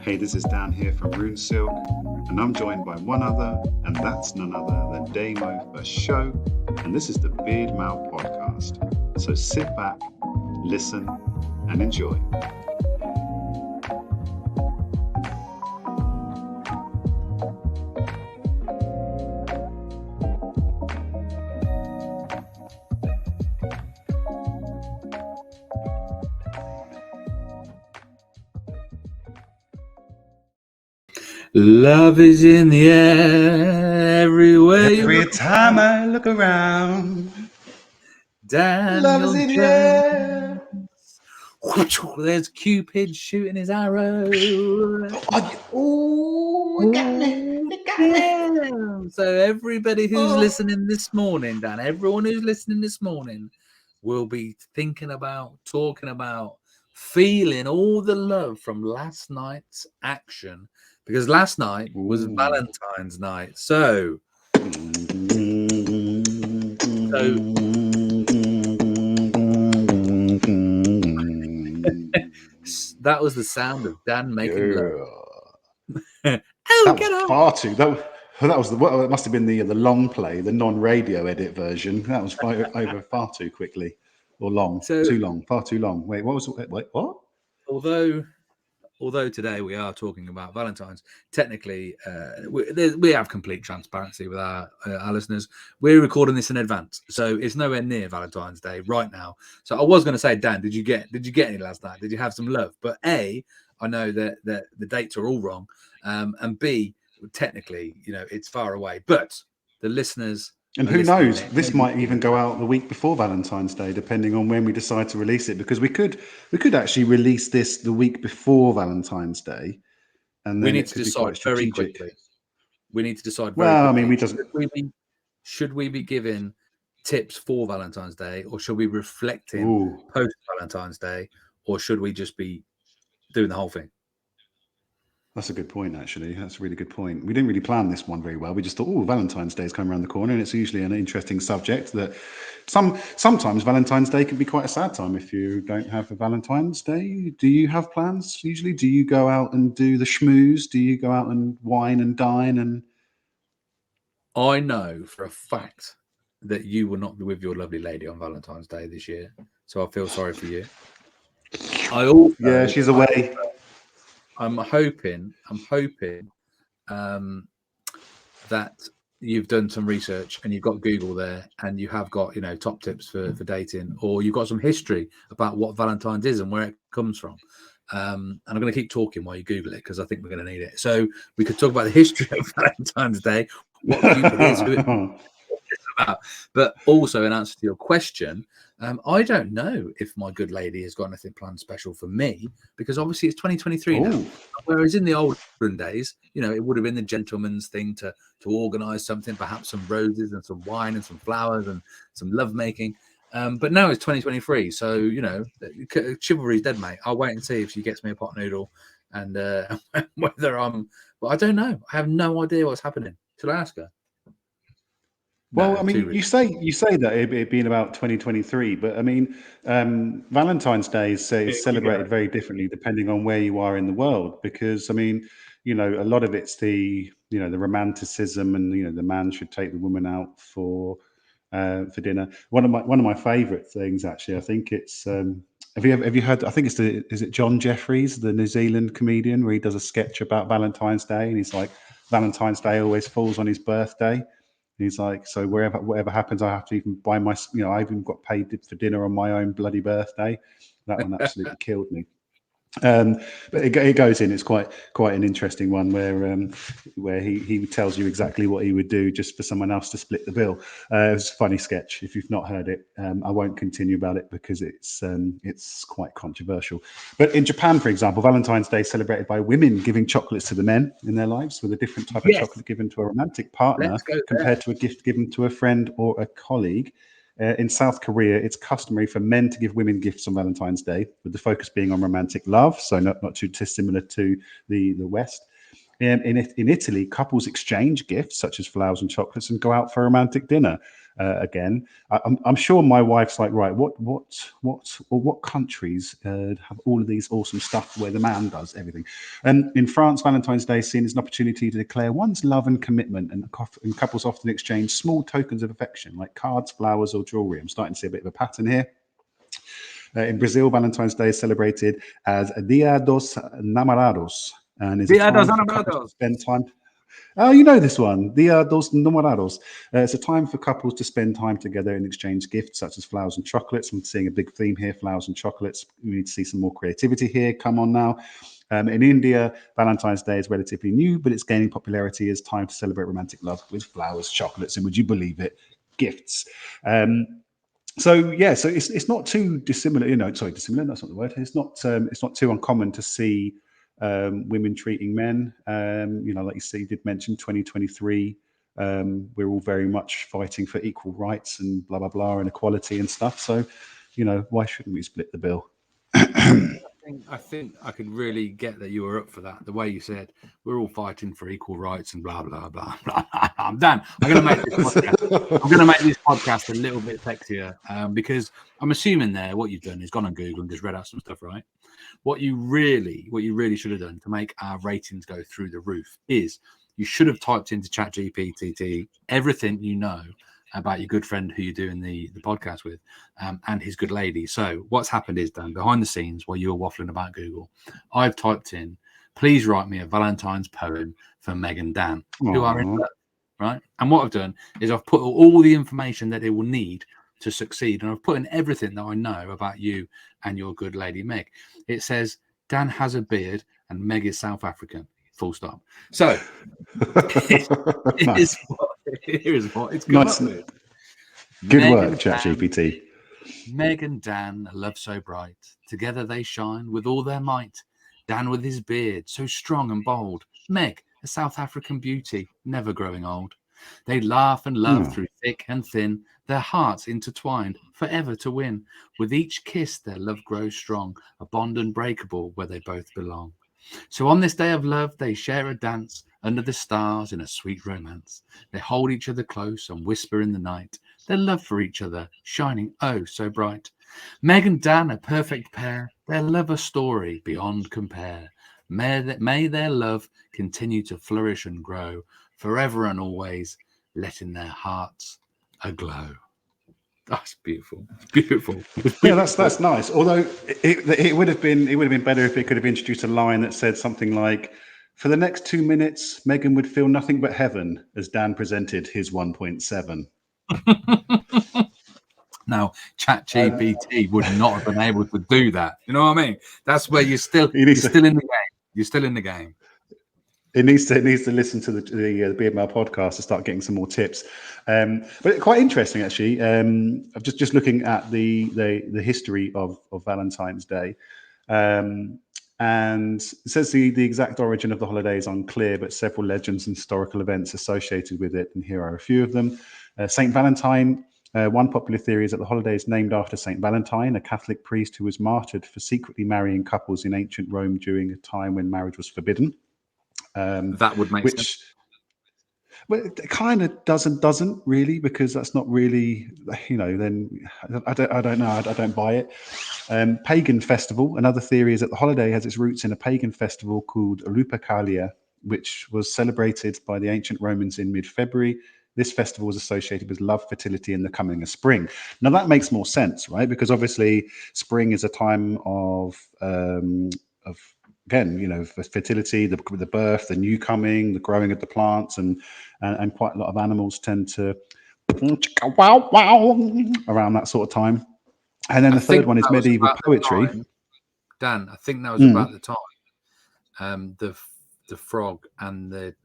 Hey, this is Dan here from Rune Silk, and I'm joined by one other, and that's none other than Damo for show, and this is the Beardmail podcast. So sit back, listen, and enjoy. Love is in the air everywhere. Every time I look around, love is in the air. There's Cupid shooting his arrow. Oh, we got me. So everybody who's listening this morning, Dan, everyone who's listening this morning will be thinking about, talking about, feeling all the love from last night's action. Because last night was Valentine's night. So that was the sound of Dan making love. That was far too. That was it must have been the long play, the non-radio edit version. That was over far too quickly, or long, too long, far too long. Wait, what? Although today we are talking about Valentine's, technically we have complete transparency with our listeners. We're recording this in advance, so it's nowhere near Valentine's Day right now. So I was going to say, Dan, did you get any last night? Did you have some love? But A, I know that the dates are all wrong, and B, technically, it's far away. But the listeners. And who knows? This might even go out the week before Valentine's Day, depending on when we decide to release it. Because we could actually release this the week before Valentine's Day, and then we need to decide very quickly. We need to decide. Well, quickly. I mean, should we be giving tips for Valentine's Day, or should we reflecting post Valentine's Day, or should we just be doing the whole thing? That's a good point, actually. That's a really good point. We didn't really plan this one very well. We just thought, Valentine's Day is coming around the corner, and it's usually an interesting subject that sometimes Valentine's Day can be quite a sad time if you don't have a Valentine's Day. Do you have plans usually? Do you go out and do the schmooze? Do you go out and wine and dine? And I know for a fact that you will not be with your lovely lady on Valentine's Day this year, so I feel sorry for you. She's away. I'm hoping that you've done some research and you've got Google there and you have got, top tips for dating, or you've got some history about what Valentine's is and where it comes from. And I'm going to keep talking while you Google it because I think we're going to need it. So we could talk about the history of Valentine's Day, what Cupid is, who it's about. But also, in answer to your question, I don't know if my good lady has got anything planned special for me, because obviously it's 2023 now. Whereas in the olden days, it would have been the gentleman's thing to organise something, perhaps some roses and some wine and some flowers and some lovemaking. But now it's 2023, so chivalry's dead, mate. I'll wait and see if she gets me a pot noodle and whether I'm. Well, I don't know. I have no idea what's happening. Should I ask her? Well, I mean, you say that it being about 2023, but I mean, Valentine's Day is celebrated very differently depending on where you are in the world. Because I mean, a lot of it's the the romanticism, and the man should take the woman out for dinner. One of my favourite things, actually, I think it's. Have you heard? I think is it John Jeffries, the New Zealand comedian, where he does a sketch about Valentine's Day, and he's like, Valentine's Day always falls on his birthday. He's like, so whatever happens, I have to even buy my, I even got paid for dinner on my own bloody birthday. That one absolutely killed me. But it goes in. It's quite an interesting one where he tells you exactly what he would do just for someone else to split the bill. It's a funny sketch. If you've not heard it, I won't continue about it because it's quite controversial. But in Japan, for example, Valentine's Day is celebrated by women giving chocolates to the men in their lives, with a different type of chocolate given to a romantic partner compared to a gift given to a friend or a colleague. In South Korea, it's customary for men to give women gifts on Valentine's Day, with the focus being on romantic love, so not too dissimilar to the West. In Italy, couples exchange gifts such as flowers and chocolates and go out for a romantic dinner. again. I'm sure my wife's like, right, what countries have all of these awesome stuff where the man does everything? And in France, Valentine's Day is seen as an opportunity to declare one's love and commitment, and couples often exchange small tokens of affection like cards, flowers, or jewelry. I'm starting to see a bit of a pattern here. In Brazil, Valentine's Day is celebrated as Dia dos Namorados, and is a time for couples to spend time. Oh, you know this one, Dia dos Namorados. It's a time for couples to spend time together and exchange gifts such as flowers and chocolates. I'm seeing a big theme here, flowers and chocolates. We need to see some more creativity here. Come on now. In India, Valentine's Day is relatively new, but it's gaining popularity as time to celebrate romantic love with flowers, chocolates, and would you believe it, gifts. So it's not too dissimilar. Dissimilar. That's not the word. It's not too uncommon to see women treating men. Like you did mention, 2023. We're all very much fighting for equal rights and blah blah blah and equality and stuff. So, why shouldn't we split the bill? I think I could really get that you were up for that. The way you said we're all fighting for equal rights and blah blah blah blah. I'm done. I'm going to make this podcast a little bit sexier because I'm assuming there what you've done is gone on Google and just read out some stuff, right? What you really should have done to make our ratings go through the roof is you should have typed into ChatGPT everything you know about your good friend who you're doing the podcast with and his good lady. So what's happened is, Dan, behind the scenes while you were waffling about Google, I've typed in, please write me a Valentine's poem for Meg and Dan, who are in love, right? And what I've done is I've put all the information that they will need to succeed, and I've put in everything that I know about you and your good lady, Meg. It says, Dan has a beard and Meg is South African. Full stop. So here's what it's come up with. Good work, ChatGPT. Meg and Dan, a love so bright, together they shine with all their might. Dan with his beard, so strong and bold. Meg, a South African beauty, never growing old. They laugh and love through thick and thin, their hearts intertwined, forever to win. With each kiss their love grows strong, a bond unbreakable where they both belong. So on this day of love, they share a dance under the stars in a sweet romance. They hold each other close and whisper in the night, their love for each other shining oh so bright. Meg and Dan, a perfect pair, their love a story beyond compare. May their love continue to flourish and grow, forever and always, letting their hearts aglow. That's beautiful. It's beautiful. Yeah, that's nice. Although it would have been better if it could have introduced a line that said something like, "For the next 2 minutes, Megan would feel nothing but heaven as Dan presented his 1.7." Now, ChatGPT would not have been able to do that. You know what I mean? That's where you're still in the game. You're still in the game. It needs to listen to the Beardmail podcast to start getting some more tips. But quite interesting, actually. I'm just looking at the history of Valentine's Day, and it says the exact origin of the holiday is unclear, but several legends and historical events associated with it, and here are a few of them. Saint Valentine. One popular theory is that the holiday is named after Saint Valentine, a Catholic priest who was martyred for secretly marrying couples in ancient Rome during a time when marriage was forbidden. That would make sense. Well, it kind of doesn't really, because that's not really, then I don't know. I don't buy it. Pagan festival. Another theory is that the holiday has its roots in a pagan festival called Lupercalia, which was celebrated by the ancient Romans in mid-February. This festival was associated with love, fertility, and the coming of spring. Now that makes more sense, right? Because obviously spring is a time of again, fertility, the birth, the new coming, the growing of the plants, and quite a lot of animals tend to wow around that sort of time. And then the third one is medieval poetry. Dan, I think that was about the time the frog and the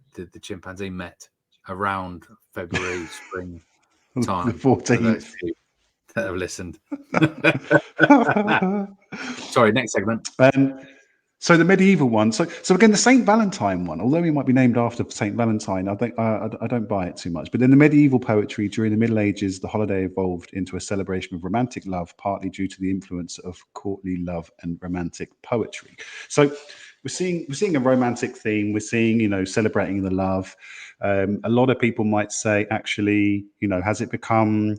chimpanzee met around February, spring time. The 14th. That have listened. Sorry, next segment. So the medieval one. So again, the Saint Valentine one, although he might be named after Saint Valentine, I think I don't buy it too much. But in the medieval poetry during the Middle Ages, the holiday evolved into a celebration of romantic love, partly due to the influence of courtly love and romantic poetry. So we're seeing a romantic theme. We're seeing, celebrating the love. A lot of people might say, actually, has it become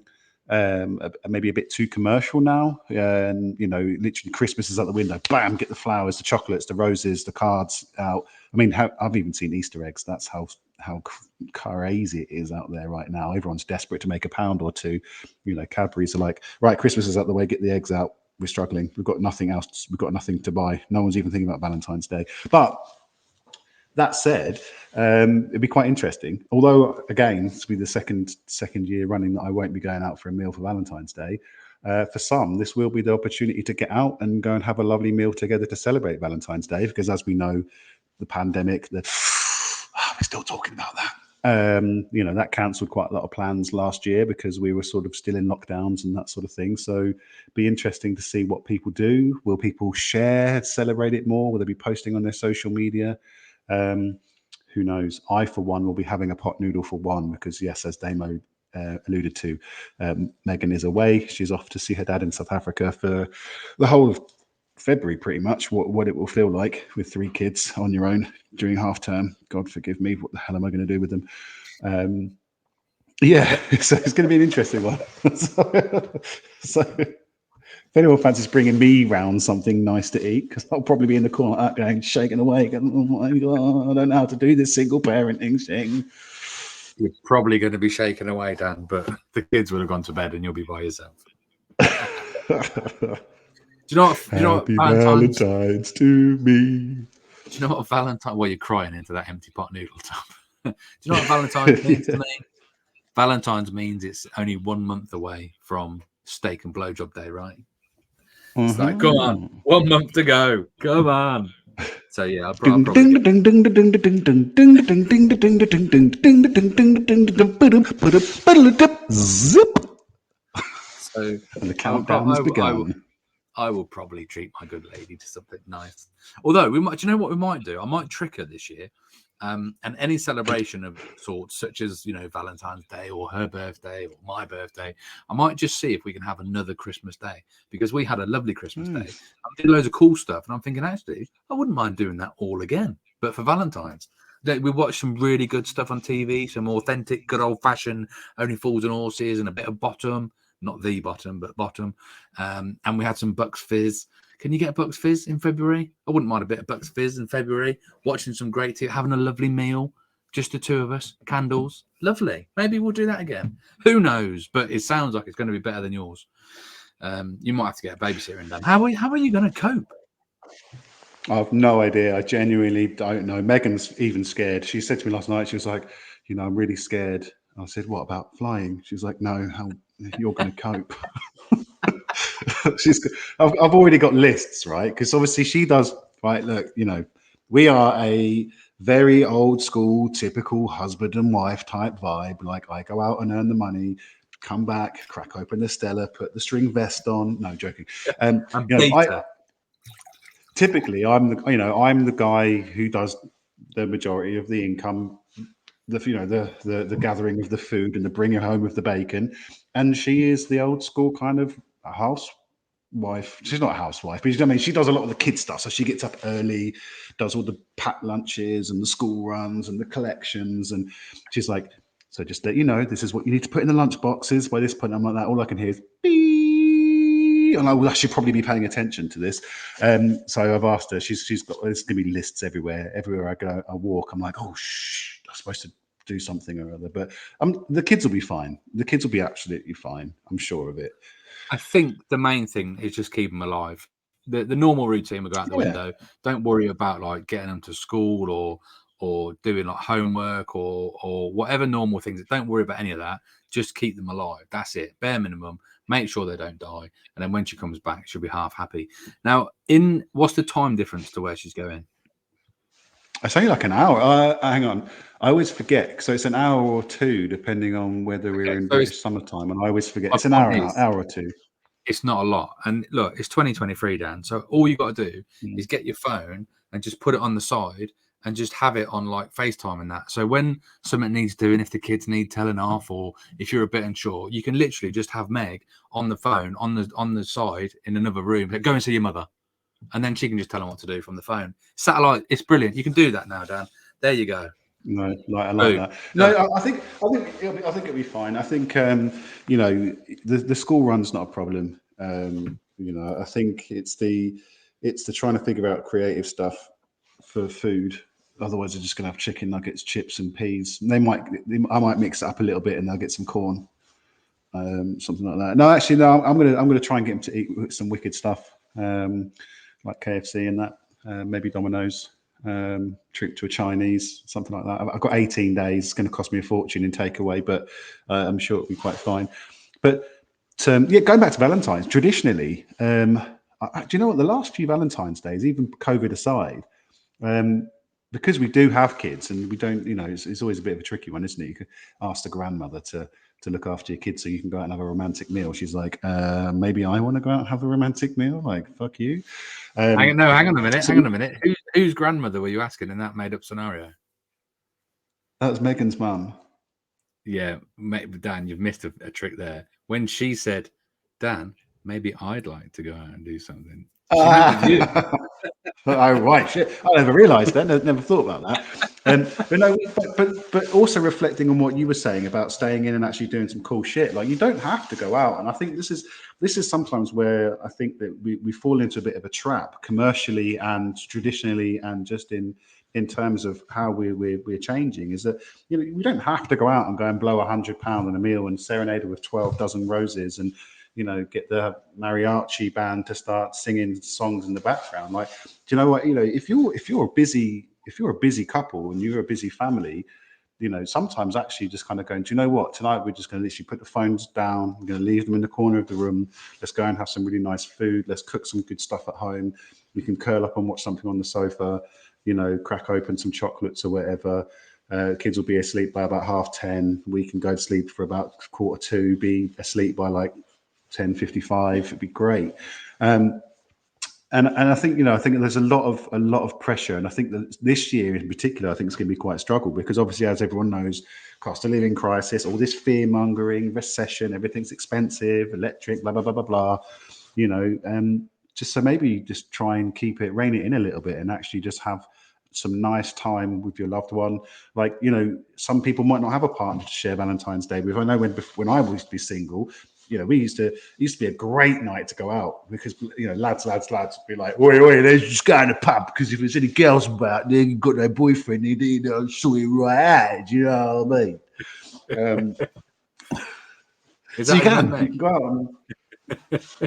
maybe a bit too commercial now? And literally, Christmas is out the window. Bam! Get the flowers, the chocolates, the roses, the cards out. I mean, I've even seen Easter eggs. That's how crazy it is out there right now. Everyone's desperate to make a pound or two. Cadbury's are like, right, Christmas is out the way. Get the eggs out. We're struggling. We've got nothing else. We've got nothing to buy. No one's even thinking about Valentine's Day. But that said, it'd be quite interesting. Although, again, this will be the second year running that I won't be going out for a meal for Valentine's Day. For some, this will be the opportunity to get out and go and have a lovely meal together to celebrate Valentine's Day. Because as we know, the pandemic, we're still talking about that. That cancelled quite a lot of plans last year because we were sort of still in lockdowns and that sort of thing. So be interesting to see what people do. Will people share, celebrate it more? Will they be posting on their social media? Who knows? I, for one, will be having a pot noodle for one because, yes, as Damo alluded to, Megan is away. She's off to see her dad in South Africa for the whole of February, pretty much. What it will feel like with 3 kids on your own during half term. God forgive me. What the hell am I going to do with them? Yeah, so it's going to be an interesting one. so if anyone fancies bringing me round something nice to eat, because I'll probably be in the corner going, shaking away, going, oh my God, I don't know how to do this single parenting thing. You're probably going to be shaken away, Dan, but the kids will have gone to bed and you'll be by yourself. Do you know what Valentine's to me. Do you know what Valentine? Well, you're crying into that empty pot noodle tub. Do you know what Valentine's means to me? Valentine's means it's only 1 month away from steak and blowjob day, right? It's like, come on, 1 month to go. Come on. So yeah, I'll probably zip. So and the countdown has begun. I will probably treat my good lady to something nice. Although we might, do you know what we might do? I might trick her this year. And any celebration of sorts, such as Valentine's Day or her birthday or my birthday, I might just see if we can have another Christmas Day, because we had a lovely Christmas Day and did loads of cool stuff. And I'm thinking, actually, I wouldn't mind doing that all again, but for Valentine's. We watched some really good stuff on TV, some authentic, good old fashioned Only Fools and Horses and a bit of Bottom, not the Bottom, but Bottom. And we had some Bucks Fizz. Can you get Bucks Fizz in February? I wouldn't mind a bit of Bucks Fizz in February. Watching some great TV, having a lovely meal, just the two of us, candles, lovely. Maybe we'll do that again. Who knows? But it sounds like it's going to be better than yours. You might have to get a babysitter in, Dan. How are you going to cope? I've no idea. I genuinely don't know. Megan's even scared. She said to me last night, she was like, I'm really scared. I said, what about flying? She was like, no, how you're going to cope. I've already got lists, right? Because obviously she does, right? Look, we are a very old school, typical husband and wife type vibe. Like, I go out and earn the money, come back, crack open the Stella, put the string vest on. No, joking. Typically, I'm the guy who does the majority of the income, the gathering of the food and the bringing home of the bacon, and she is the old school kind of housewife. She's not a housewife, but she does a lot of the kid stuff. So she gets up early, does all the packed lunches and the school runs and the collections, and she's like, so just let you know, this is what you need to put in the lunch boxes. By this point, I'm like that. All I can hear is beep. And I should probably be paying attention to this. So I've asked her. She's got, there's going to be lists everywhere. Everywhere I go, I walk. I'm like, oh, shh, I'm supposed to do something or other. But the kids will be fine. The kids will be absolutely fine. I'm sure of it. I think the main thing is just keep them alive. The normal routine will go out the window. Don't worry about like getting them to school or doing like homework or whatever normal things. Don't worry about any of that. Just keep them alive. That's it. Bare minimum. Make sure they don't die. And then when she comes back, she'll be half happy. Now, what's the time difference to where she's going? It's only like an hour. Hang on. I always forget. So it's an hour or two, depending on whether we're in British summertime. And I always forget. It's an hour or two. It's not a lot. And look, it's 2023, Dan. So all you got to do is get your phone and just put it on the side and just have it on like FaceTime and that. So when something needs doing, if the kids need telling off or if you're a bit unsure, you can literally just have Meg on the phone on the side in another room. Go and see your mother. and then she can just tell them what to do from the phone. Satellite, it's brilliant. You can do that now, Dan. There you go. No, I like that. No, I think it'll be fine. I think you know, the school run's not a problem. You know, I think it's the trying to figure out creative stuff for food. Otherwise, they're just going to have chicken nuggets, chips, and peas. I might mix it up a little bit, and they'll get some corn, something like that. No, actually, no. I'm gonna try and get them to eat some wicked stuff, like KFC and that. Maybe Domino's. Trip to a Chinese, something like that. I've got 18 days. It's going to cost me a fortune in takeaway, but I'm sure it'll be quite fine. But yeah, going back to Valentine's, traditionally, do you know what? The last few Valentine's days, even COVID aside, because we do have kids and we don't, you know, it's always a bit of a tricky one, isn't it? You could ask the grandmother to look after your kids so you can go out and have a romantic meal. She's like, maybe I want to go out and have a romantic meal. Like, fuck you. Hang on a minute. Whose grandmother were you asking in that made-up scenario? That was Megan's mum. Yeah, Dan, you've missed a trick there. When she said, Dan, maybe I'd like to go out and do something. She meant you. Oh, right, shit. I never realised that. Never thought about that. But also reflecting on what you were saying about staying in and actually doing some cool shit. Like, you don't have to go out. And I think this is sometimes where I think that we fall into a bit of a trap commercially and traditionally, and just in terms of how we're changing, is that, you know, we don't have to go out and blow £100 on a meal and serenade her with 12 dozen roses and, you know, get the mariachi band to start singing songs in the background. Like, do you know what? You know, if you're a busy couple and you're a busy family, you know, sometimes actually just kind of going, do you know what? Tonight we're just going to literally put the phones down. We're going to leave them in the corner of the room. Let's go and have some really nice food. Let's cook some good stuff at home. We can curl up and watch something on the sofa. You know, crack open some chocolates or whatever. Kids will be asleep by about 10:30. We can go to sleep for about 1:45, be asleep by like 10:55. It'd be great. And I think, you know, I think there's a lot of pressure, and I think that this year in particular, I think it's going to be quite a struggle because obviously, as everyone knows, cost of living crisis, all this fear mongering, recession, everything's expensive, electric, blah blah blah blah blah. You know, just so maybe just try and rein it in a little bit, and actually just have some nice time with your loved one. Like, you know, some people might not have a partner to share Valentine's Day with. I know when I used to be single, you know, it used to be a great night to go out because, you know, lads would be like, oi, let's just go in the pub because if there's any girls about, then you've got no boyfriend, you know, sort it right out, you know what I mean? So you can go out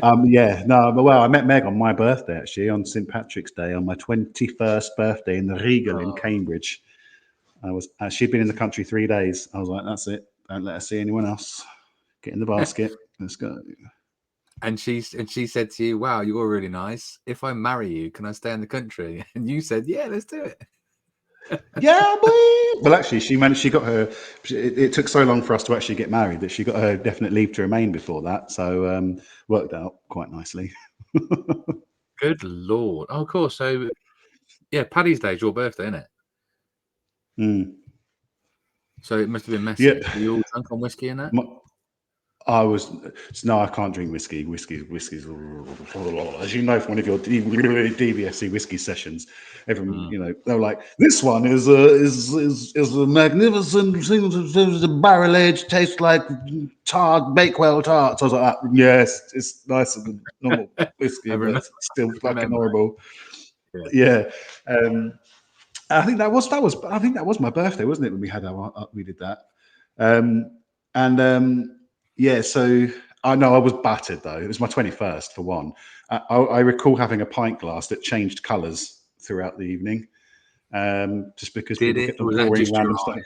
and yeah, no, but well, I met Meg on my birthday actually, on St. Patrick's Day, on my 21st birthday in the Regal in Cambridge. She'd been in the country 3 days. I was like, that's it. Don't let her see anyone else. Get in the basket. Let's go. And she said to you, wow, you're really nice. If I marry you, can I stay in the country? And you said, yeah, let's do it. Yeah, boy. Well, actually, she got her. It took so long for us to actually get married that she got her definite leave to remain before that. So worked out quite nicely. Good Lord. Oh, of course. So, yeah, Paddy's Day is your birthday, isn't it? Mm. So it must have been messy. Yeah. Were you all drunk on whiskey and that? No, I can't drink whiskey. Whiskey's, as you know, from one of your DBSC whiskey sessions, everyone, you know, they're like, this one is a magnificent thing. The barrel aged, tastes like Bakewell tarts. I was like, yes, it's nicer than normal whiskey, but it's still fucking horrible. Yeah. I think that was my birthday, wasn't it, when we did that? Yeah, so I know I was battered though. It was my 21st for one. I recall having a pint glass that changed colours throughout the evening, just because people kept on pouring random stuff.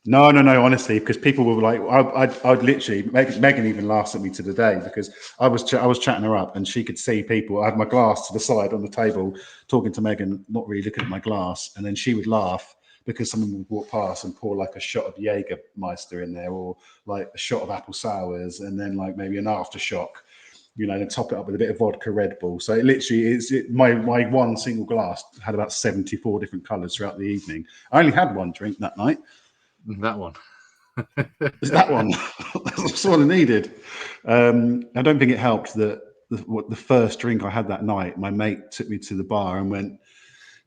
No. Honestly, because people were like, I'd literally. Megan even laughs at me to the day because I was chatting her up, and she could see people. I had my glass to the side on the table, talking to Megan, not really looking at my glass, and then she would laugh because someone would walk past and pour like a shot of Jägermeister in there, or like a shot of apple sours, and then like maybe an aftershock, you know, and top it up with a bit of vodka Red Bull. So it literally my one single glass had about 74 different colours throughout the evening. I only had one drink that night. That one. Is that one? That's all I needed. I don't think it helped that the first drink I had that night, my mate took me to the bar and went,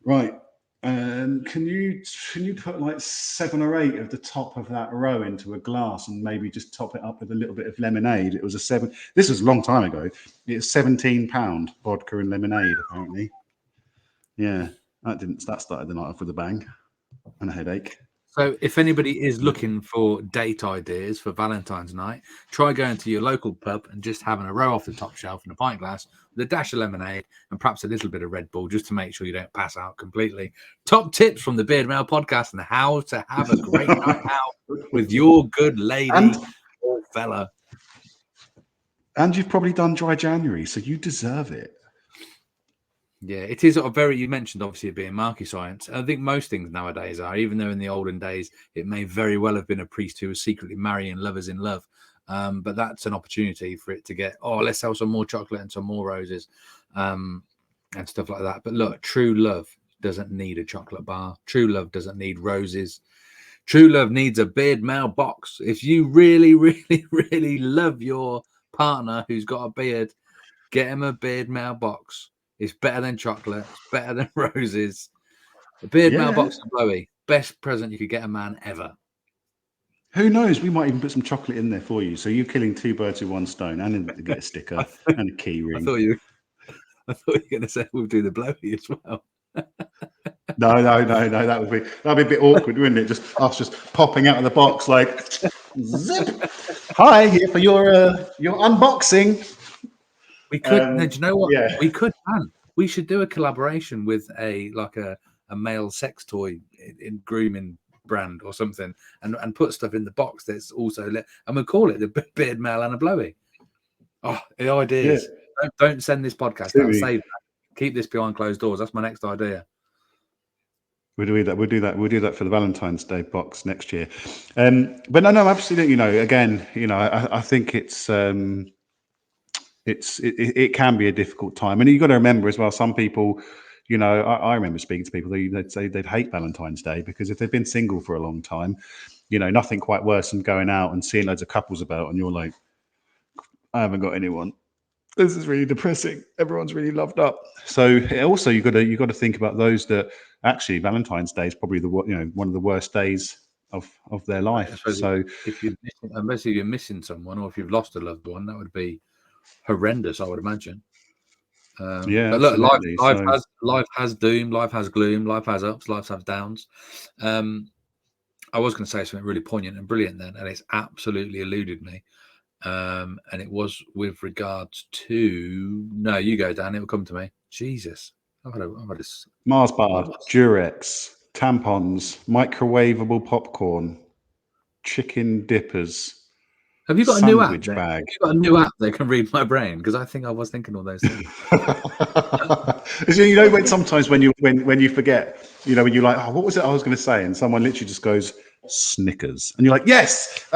right, can you put like 7 or 8 of the top of that row into a glass and maybe just top it up with a little bit of lemonade? It was this was a long time ago. It's £17 vodka and lemonade, apparently. Yeah, that started the night off with a bang and a headache. So if anybody is looking for date ideas for Valentine's night, try going to your local pub and just having a row off the top shelf in a pint glass with a dash of lemonade and perhaps a little bit of Red Bull just to make sure you don't pass out completely. Top tips from the Beardmail podcast and how to have a great night out with your good lady or fella. And you've probably done dry January, so you deserve it. Yeah, it is you mentioned obviously it being marquee science. I think most things nowadays are, even though in the olden days it may very well have been a priest who was secretly marrying lovers in love. But that's an opportunity for it to get, let's sell some more chocolate and some more roses and stuff like that. But look, true love doesn't need a chocolate bar. True love doesn't need roses. True love needs a Beardmail box. If you really, really, really love your partner who's got a beard, get him a Beardmail box. It's better than chocolate. It's better than roses. The Beardmail box and blowy. Best present you could get a man ever. Who knows? We might even put some chocolate in there for you. So you're killing 2 birds with 1 stone, and get a sticker and a key ring. I thought you were going to say we'll do the blowy as well. No. That'd be a bit awkward, wouldn't it? Just us just popping out of the box like zip. Hi, here for your unboxing. We could. Do you know what? Yeah. We could. We should do a collaboration with a male sex toy in grooming brand or something, and put stuff in the box that's also lit, and we'll call it the Beardmail and a blowy. Oh, the ideas! Yeah. Don't send this podcast out. Save that. Keep this behind closed doors. That's my next idea. We'll do that. We'll do that for the Valentine's Day box next year. But no, absolutely. Again, I think it can be a difficult time, and you've got to remember as well. Some people, I remember speaking to people. They'd say they'd hate Valentine's Day because if they've been single for a long time, nothing quite worse than going out and seeing loads of couples about, and you're like, I haven't got anyone. This is really depressing. Everyone's really loved up. So also you've got to think about those that actually Valentine's Day is probably one of the worst days of their life. So unless you're missing someone or if you've lost a loved one, that would be horrendous, I would imagine. But look, life has doom, life has gloom, life has ups, life has downs. I was going to say something really poignant and brilliant then, and it's absolutely eluded me. And it was with regards to you go, Dan. It will come to me. Jesus, I've had this Mars bar, Durex, tampons, microwavable popcorn, chicken dippers. Have you got a new app? Bag. Have you got a new app that can read my brain? Because I think I was thinking all those things. When sometimes when you forget, when you're like, oh, what was it I was going to say, and someone literally just goes Snickers, and you're like, yes.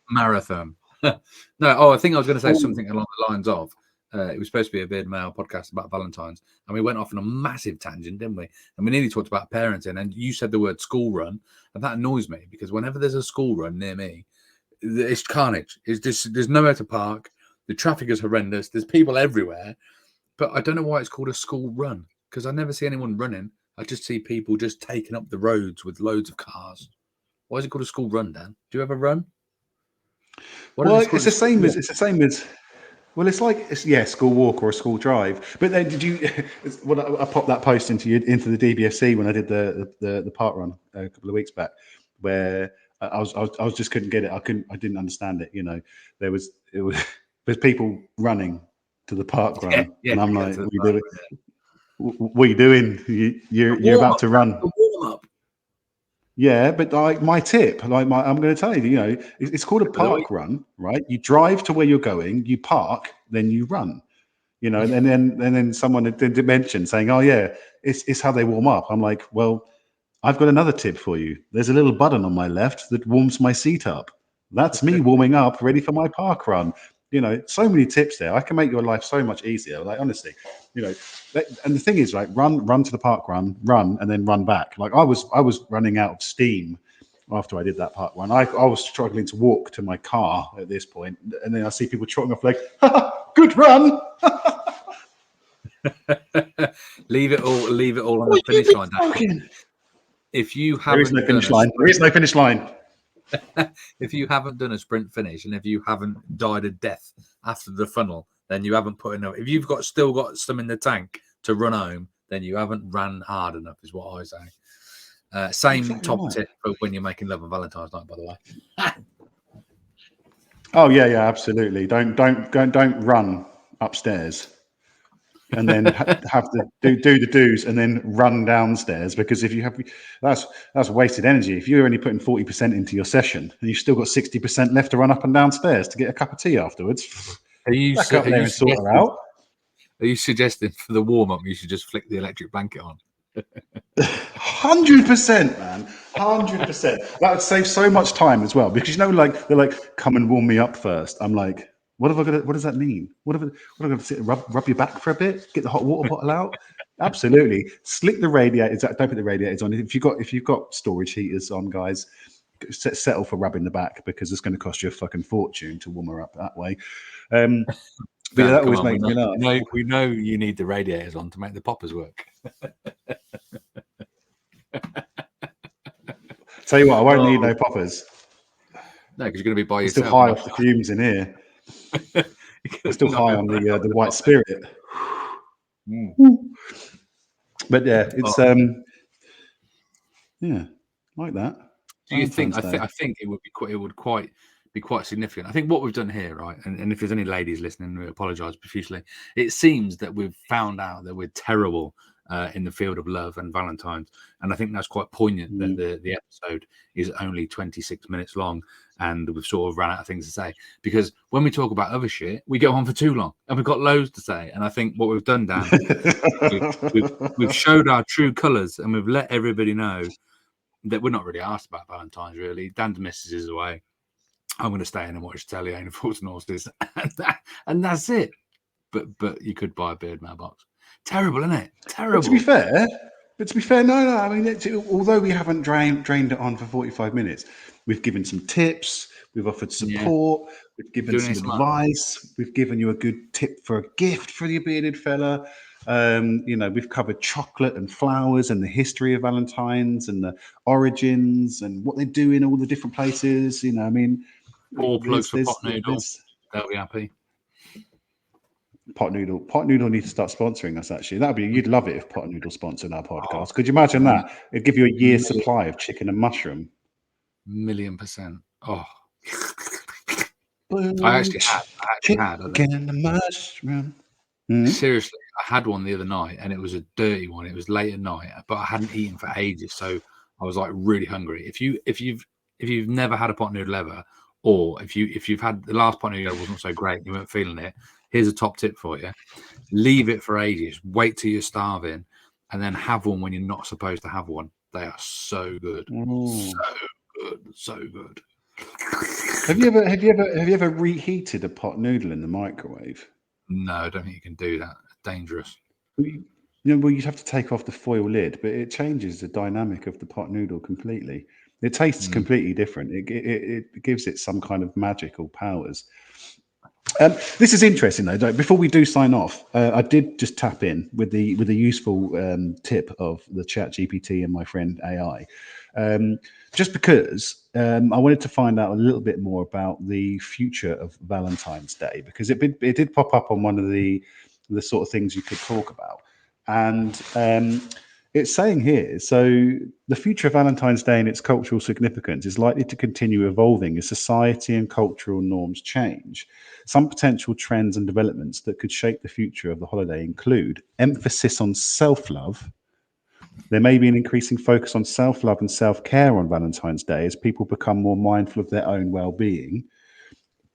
Marathon. No, I think I was going to say something along the lines of it was supposed to be a Beardmail podcast about Valentine's, and we went off on a massive tangent, didn't we? And we nearly talked about parenting, and you said the word school run, and that annoys me because whenever there's a school run near me, it's carnage. It's just there's nowhere to park. The traffic is horrendous. There's people everywhere, but I don't know why it's called a school run because I never see anyone running. I just see people just taking up the roads with loads of cars. Why is it called a school run, Dan? Do you ever run? It's the same as. Well, it's like school walk or a school drive. But then, did you? I popped that post into the DBSC when I did the park run a couple of weeks back, where I was just couldn't get it. I didn't understand it. There's people running to the park run, and I'm like, what are you doing? You're about to run. Warm up. Yeah, but my tip, I'm going to tell you, it's called a park run, right? You drive to where you're going, you park, then you run, and then someone did mention saying, oh yeah, it's how they warm up. I'm like, well, I've got another tip for you. There's a little button on my left that warms my seat up. That's me warming up, ready for my park run. So many tips there. I can make your life so much easier. Like honestly, and the thing is, right, run to the park run, and then run back. Like I was running out of steam after I did that part one. I was struggling to walk to my car at this point, and then I see people trotting off like, "Good run." Leave it all on the finish line. If you haven't There is no finish line. If you haven't done a sprint finish, and if you haven't died a death after the funnel, then you haven't put enough. If you've still got some in the tank to run home, then you haven't ran hard enough, is what I say. Same exactly top tip for when you're making love on Valentine's night, by the way. Oh yeah, absolutely. Don't run upstairs and then have to do the do's and then run downstairs, because if you have, that's wasted energy. If you're only putting 40% into your session and you've still got 60% left to run up and downstairs to get a cup of tea afterwards, are you sort her out. Are you suggesting for the warm up you should just flick the electric blanket on? 100%, man. 100%. That would save so much time as well, because they're like, come and warm me up first. I'm like, what does that mean? What have I got to sit and rub your back for a bit? Get the hot water bottle out? Absolutely. Slick the radiators. Don't put the radiators on. If you've got storage heaters on, guys, settle for rubbing the back, because it's going to cost you a fucking fortune to warm her up that way. But that always makes me laugh. We know you need the radiators on to make the poppers work. Tell you what, I won't need no poppers. No, because you're going to be by yourself. Still high off the fumes in here. Still high on the white spirit. But yeah, it's like that. Do you think? I think it would be quite significant. I think what we've done here, right, and if there's any ladies listening, we apologise profusely. It seems that we've found out that we're terrible in the field of love and Valentines, and I think that's quite poignant that the episode is only 26 minutes long, and we've sort of ran out of things to say, because when we talk about other shit, we go on for too long, and we've got loads to say. And I think what we've done, Dan, we've showed our true colours, and we've let everybody know that we're not really asked about Valentine's. Really, Dan's missus is away. I'm going to stay in and watch telly and Fools and Horses, and that's it. But you could buy a Beardmail box. Terrible, isn't it? Terrible. But to be fair, no. I mean, although we haven't drained it on for 45 minutes, we've given some tips, we've offered support, we've given some advice, we've given you a good tip for a gift for your bearded fella. We've covered chocolate and flowers and the history of Valentine's and the origins and what they do in all the different places. 4 plugs for pot noodle. They'll be happy. Pot noodle needs to start sponsoring us. Actually, you'd love it if pot noodle sponsored our podcast. Could you imagine that? It'd give you a year's supply of chicken and mushroom. 1,000,000%. Oh, I actually had chicken and mushroom. Seriously, I had one the other night, and it was a dirty one. It was late at night, but I hadn't eaten for ages, so I was like really hungry. If you've never had a pot noodle ever, or if you've had the last pot noodle wasn't so great, you weren't feeling it, here's a top tip for you: leave it for ages. Wait till you're starving, and then have one when you're not supposed to have one. They are so good, so good. Have you ever reheated a pot noodle in the microwave? No, I don't think you can do that. It's dangerous. You'd have to take off the foil lid, but it changes the dynamic of the pot noodle completely. It tastes completely different. It gives it some kind of magical powers. This is interesting, though. Before we do sign off, I did just tap in with the useful tip of the ChatGPT and my friend AI, just because I wanted to find out a little bit more about the future of Valentine's Day, because it did pop up on one of the sort of things you could talk about, and it's saying here, so the future of Valentine's Day and its cultural significance is likely to continue evolving as society and cultural norms change. Some potential trends and developments that could shape the future of the holiday include emphasis on self-love. There may be an increasing focus on self-love and self-care on Valentine's Day as people become more mindful of their own well-being.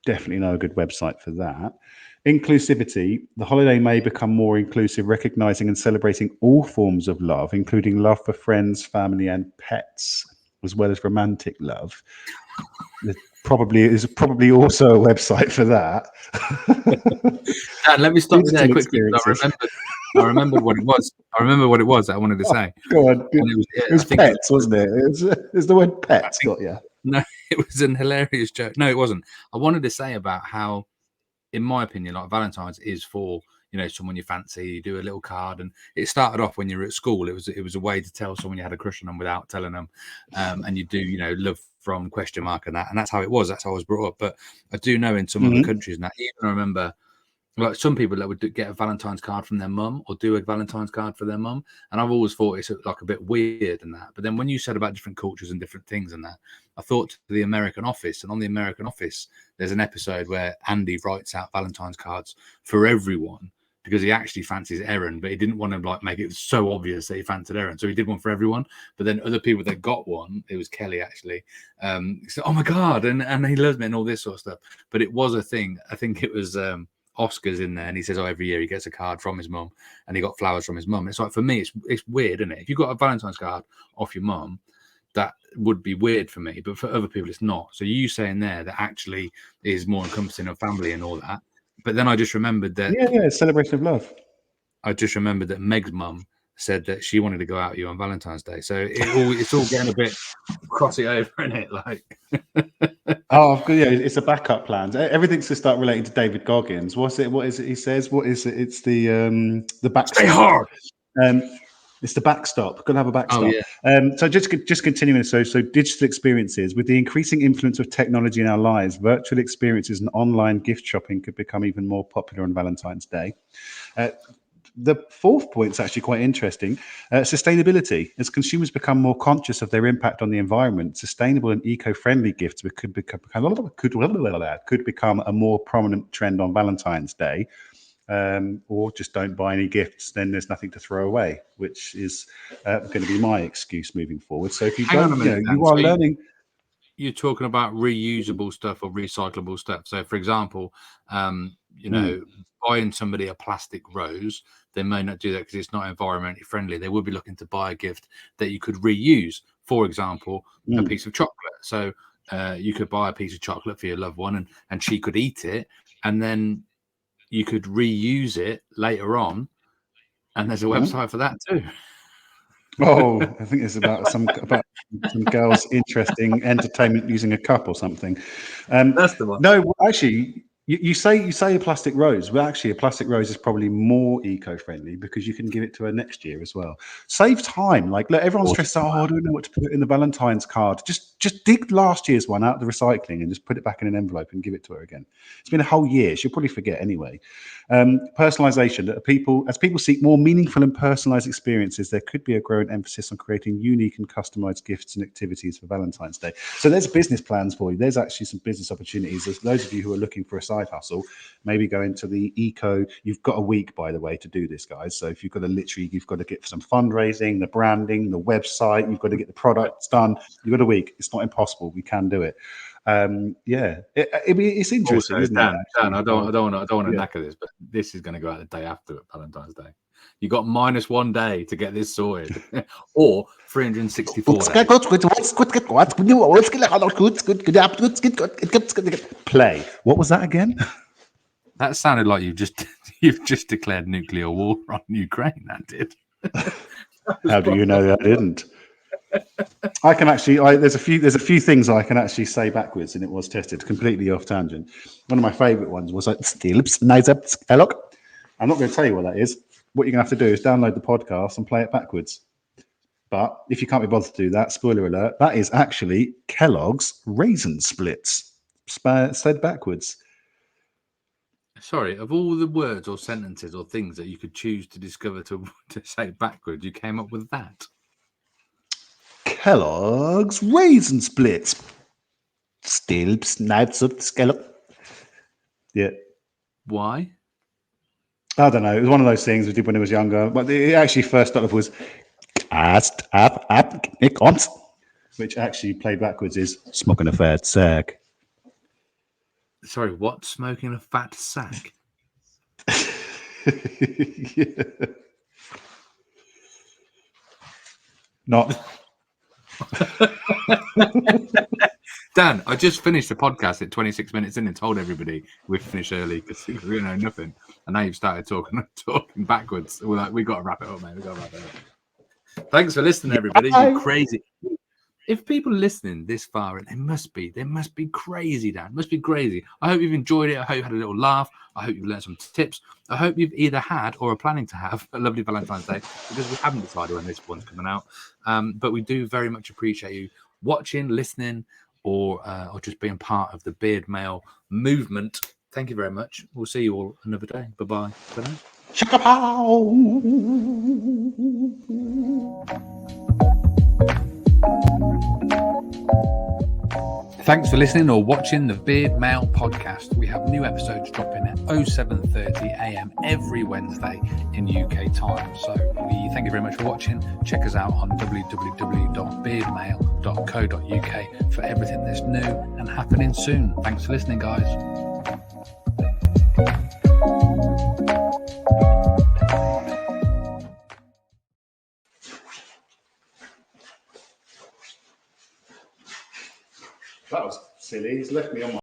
Definitely know a good website for that. Inclusivity. The holiday may become more inclusive, recognizing and celebrating all forms of love, including love for friends, family, and pets, as well as romantic love. There's probably also a website for that. Dan, let me stop you there Digital quickly. I remembered what it was. I remember what it was that I wanted to say. Go on. And It was pets, wasn't it? It was the word pets got you. No, it was an hilarious joke. No, it wasn't. I wanted to say about how, in my opinion, like Valentine's is for, you know, someone you fancy, you do a little card, and it started off when you were at school. It was a way to tell someone you had a crush on them without telling them, and you do, you know, love from question mark and that, and that's how it was. That's how I was brought up. But I do know in some other countries now, even I remember, like some people that would get a Valentine's card from their mum or do a Valentine's card for their mum, and I've always thought it's like a bit weird and that. But then when you said about different cultures and different things and that, I thought to the American Office, and on the American Office, there's an episode where Andy writes out Valentine's cards for everyone because he actually fancies Erin, but he didn't want to like make it so obvious that he fancied Erin, so he did one for everyone. But then other people that got one, it was Kelly actually, said, "Oh my god," and he loves me and all this sort of stuff. But it was a thing. I think it was. Oscar's in there, and he says, "Oh, every year he gets a card from his mum, and he got flowers from his mum." It's like, for me, it's weird, isn't it? If you got a Valentine's card off your mum, that would be weird for me, but for other people, it's not. So you saying there that actually is more encompassing of family and all that. But then I just remembered that. Yeah, celebration of love. I just remembered that Meg's mum said that she wanted to go out with you on Valentine's Day. So it's all getting a bit crossy over, isn't it? Like. Oh, yeah, it's a backup plan. Everything's to start relating to David Goggins. What is it he says? What is it? It's the backstop. Stay hard. It's the backstop. Got to have a backstop. Oh, yeah. So just continuing. So digital experiences, with the increasing influence of technology in our lives, virtual experiences and online gift shopping could become even more popular on Valentine's Day. The fourth point is actually quite interesting. Sustainability. As consumers become more conscious of their impact on the environment, sustainable and eco-friendly gifts could become a more prominent trend on Valentine's Day. Or just don't buy any gifts, then there's nothing to throw away, which is going to be my excuse moving forward. So if you don't, you are learning. You're talking about reusable stuff or recyclable stuff. So, for example, buying somebody a plastic rose, they may not do that because it's not environmentally friendly. They would be looking to buy a gift that you could reuse. For example, a piece of chocolate. So you could buy a piece of chocolate for your loved one, and she could eat it, and then you could reuse it later on. And there's a website for that too. Oh, I think it's about some girls' interesting entertainment using a cup or something. That's the one. No, actually, you say a plastic rose, but actually a plastic rose is probably more eco-friendly because you can give it to her next year as well. Save time. Like, look, everyone's stressed out. Oh, I don't know what to put in the Valentine's card. Just dig last year's one out of the recycling and just put it back in an envelope and give it to her again. It's been a whole year. She'll probably forget anyway. Personalization. As people seek more meaningful and personalized experiences, there could be a growing emphasis on creating unique and customized gifts and activities for Valentine's Day. So there's business plans for you. There's actually some business opportunities. There's those of you who are looking for a side hustle, maybe go into the eco. You've got a week, by the way, to do this, guys. So if you've got to get some fundraising, the branding, the website, you've got to get the products done. You've got a week. It's not impossible. We can do it. It's interesting, isn't it? Dan, I don't want to knacker this, but this is going to go out the day after Valentine's Day. You got -1 day to get this sorted, or 364 days. Play. What was that again? That sounded like you've just declared nuclear war on Ukraine. That did. How do you know that I didn't? I can actually. There's a few things I can actually say backwards, and it was tested completely off tangent. One of my favourite ones was like I'm not going to tell you what that is. What you're going to have to do is download the podcast and play it backwards. But if you can't be bothered to do that, spoiler alert, that is actually Kellogg's Raisin Splits said backwards. Sorry, of all the words or sentences or things that you could choose to discover to say backwards, you came up with that. Kellogg's Raisin Splits. Still snipes up the scallop. Yeah. Why? I don't know. It was one of those things we did when I was younger. But it actually first started off was cast up it comes, which actually played backwards is smoking a fat sack. Sorry, what? Smoking a fat sack? Yeah. Not. Dan, I just finished the podcast at 26 minutes in and told everybody we've finished early because we know nothing. And now you've started talking backwards. We're like, we got to wrap it up, mate. We got to wrap it up. Thanks for listening, everybody. You crazy. If people are listening this far, they must be crazy, Dan. Must be crazy. I hope you've enjoyed it. I hope you had a little laugh. I hope you've learned some tips. I hope you've either had or are planning to have a lovely Valentine's Day, because we haven't decided when this one's coming out. But we do very much appreciate you watching, listening, or just being part of the Beardmail movement. Thank you very much. We'll see you all another day. Bye-bye for now. Chaka-pow! Thanks for listening or watching the Beardmail podcast. We have new episodes dropping at 07:30 a.m. every Wednesday in UK time. So we thank you very much for watching. Check us out on www.beardmail.co.uk for everything that's new and happening soon. Thanks for listening, guys. That was silly. He's left me on my